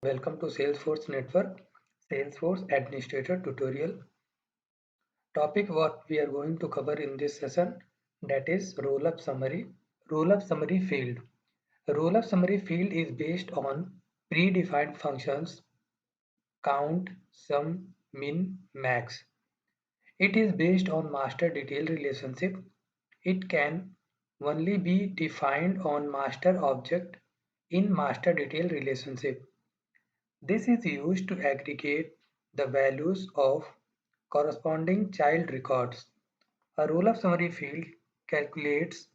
Welcome to Salesforce Network Salesforce Administrator tutorial. Topic what we are going to cover in this session, that is roll-up summary. Roll-up summary field. A roll-up summary field is based on predefined functions count, sum, min, max. It is based on master detail relationship. It can only be defined on master object in master detail relationship. This is used to aggregate the values of corresponding child records. A roll-up summary field calculates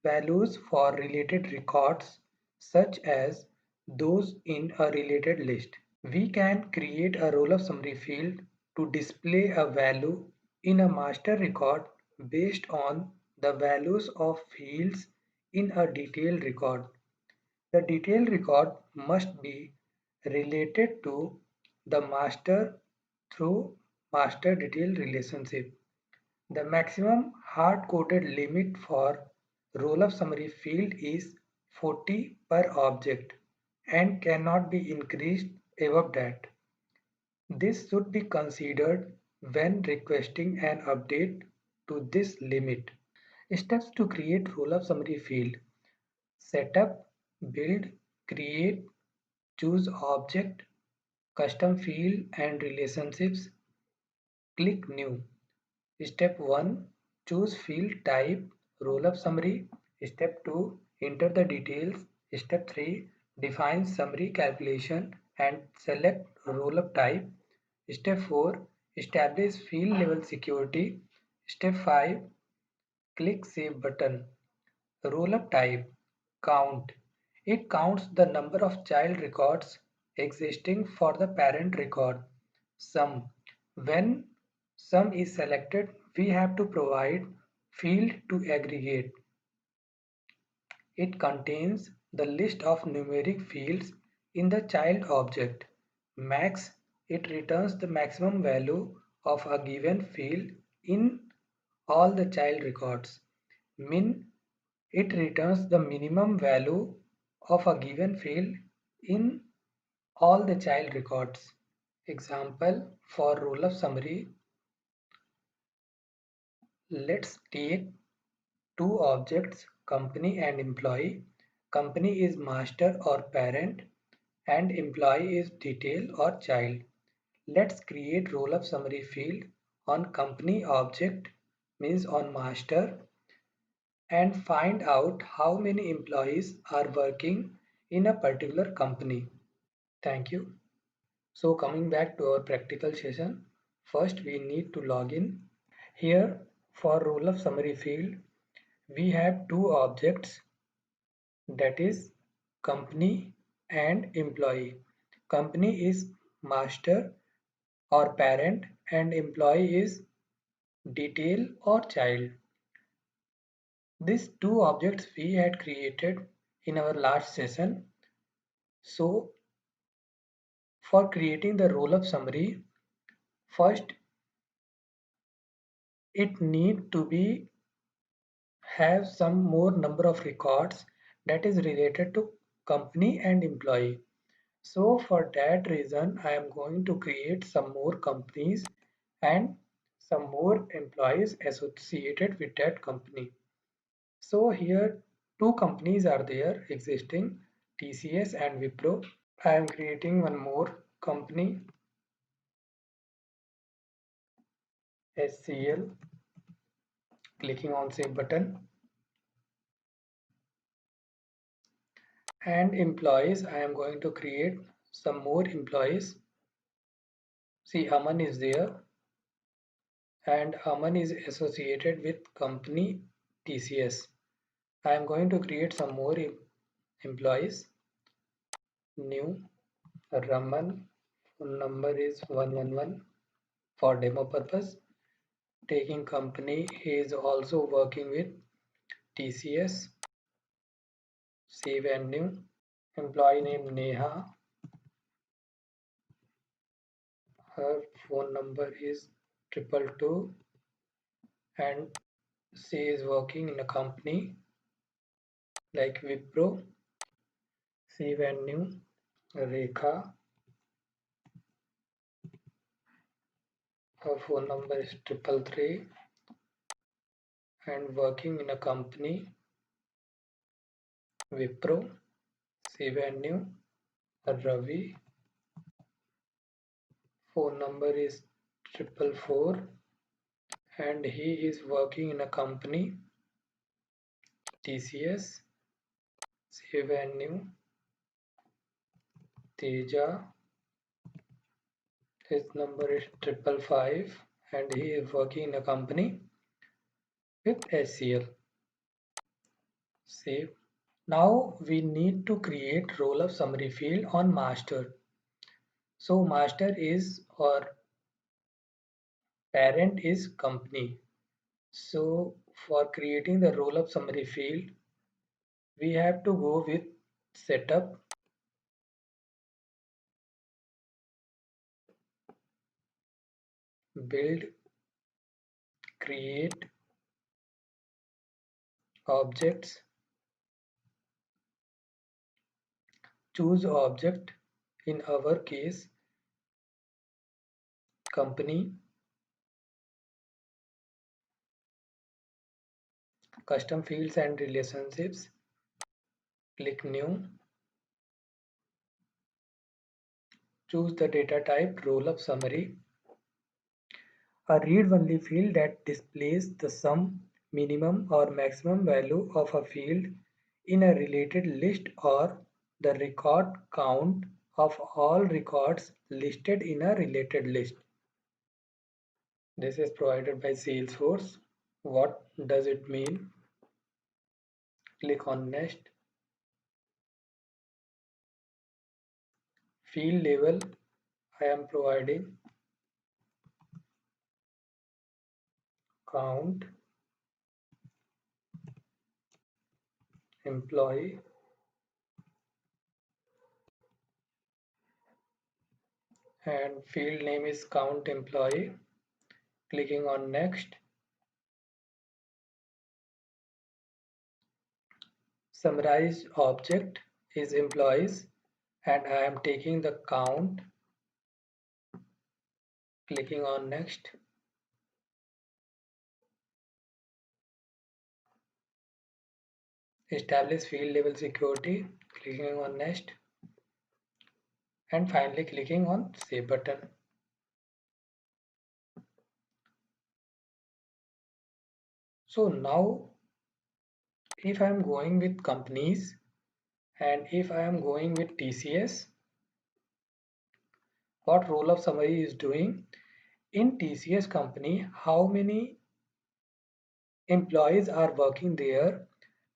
values for related records such as those in a related list. We can create a roll-up summary field to display a value in a master record based on the values of fields in a detailed record. The detailed record must be related to the master through master detail relationship. The maximum hard-coded limit for roll-up summary field is 40 per object and cannot be increased above that. This should be considered when requesting an update to this limit. Steps to create roll-up summary field. Setup, build, create, choose object, custom field and relationships. Click new. Step 1. Choose field type, roll-up summary. Step 2. Enter the details. Step 3. Define summary calculation and select roll-up type. Step 4. Establish field level security. Step 5. Click Save button. Roll-up type. Count. It counts the number of child records existing for the parent record. Sum. When sum is selected, we have to provide field to aggregate. It contains the list of numeric fields in the child object. Max. It returns the maximum value of a given field in all the child records. Min. It returns the minimum value of a given field in all the child records. Example for roll-up summary. Let's take two objects, company and employee. Company is master or parent and employee is detail or child. Let's create roll-up summary field on company object, means on master, and find out how many employees are working in a particular company. Thank you. So coming back to our practical session, first we need to log in. Here for roll-up summary field, we have two objects, that is company and employee. Company is master or parent and employee is detail or child. These two objects we had created in our last session. So for creating the roll-up summary, first it need to be have some more number of records that is related to company and employee. So for that reason, I am going to create some more companies and some more employees associated with that company. So here two companies are there existing, TCS and Wipro. I am creating one more company, SCL, clicking on save button. And employees, I am going to create some more employees. See, Aman is there and Aman is associated with company TCS. I am going to create some more employees. New Raman, phone number is 111 for demo purpose. Taking company, he is also working with TCS. Save and new. Employee name Neha. Her phone number is 222 and she is working in a company like Wipro, Sivanyu, Rekha. Her phone number is 333 and working in a company Wipro, Sivanyu, Ravi. Phone number is 444 and he is working in a company TCS, Sivanyu, Teja. His number is 555 and he is working in a company with SCL. Save. Now we need to create roll-up summary field on master. So master is or parent is company. So for creating the roll-up summary field, we have to go with setup, build, create objects, choose object, in our case company, custom fields and relationships, click new, choose the data type roll-up summary, a read-only field that displays the sum, minimum or maximum value of a field in a related list or the record count of all records listed in a related list. This is provided by Salesforce. What does it mean? Click on next. Field label, I am providing count employee and field name is count employee. Clicking on next. Summarize object is employees and I am taking the count. Clicking on next. Establish field level security. Clicking on next. And finally clicking on save button. So now if I am going with companies and if I am going with TCS, what roll-up summary is doing in TCS company, how many employees are working there,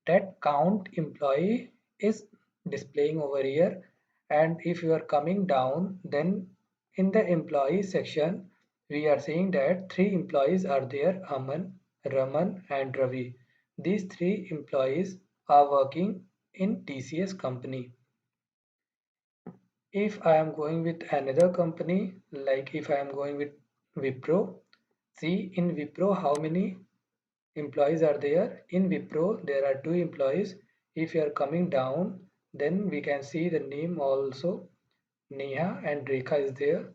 that count employee is displaying over here. And if you are coming down, then in the employee section we are seeing that 3 employees are there, Aman, Raman and Ravi. These 3 employees are working in TCS company. If I am going with another company, like if I am going with Wipro, see in Wipro how many employees are there. In Wipro there are 2 employees. If you are coming down, then we can see the name also, Neha and Rekha is there.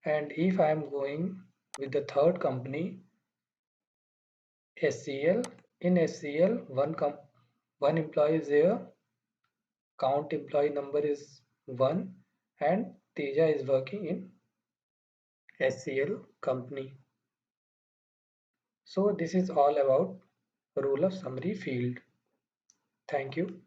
And if I am going with the third company, SCL, in SCL one employee is there, count employee number is 1 and Teja is working in SCL company. So this is all about roll-up summary field. Thank you.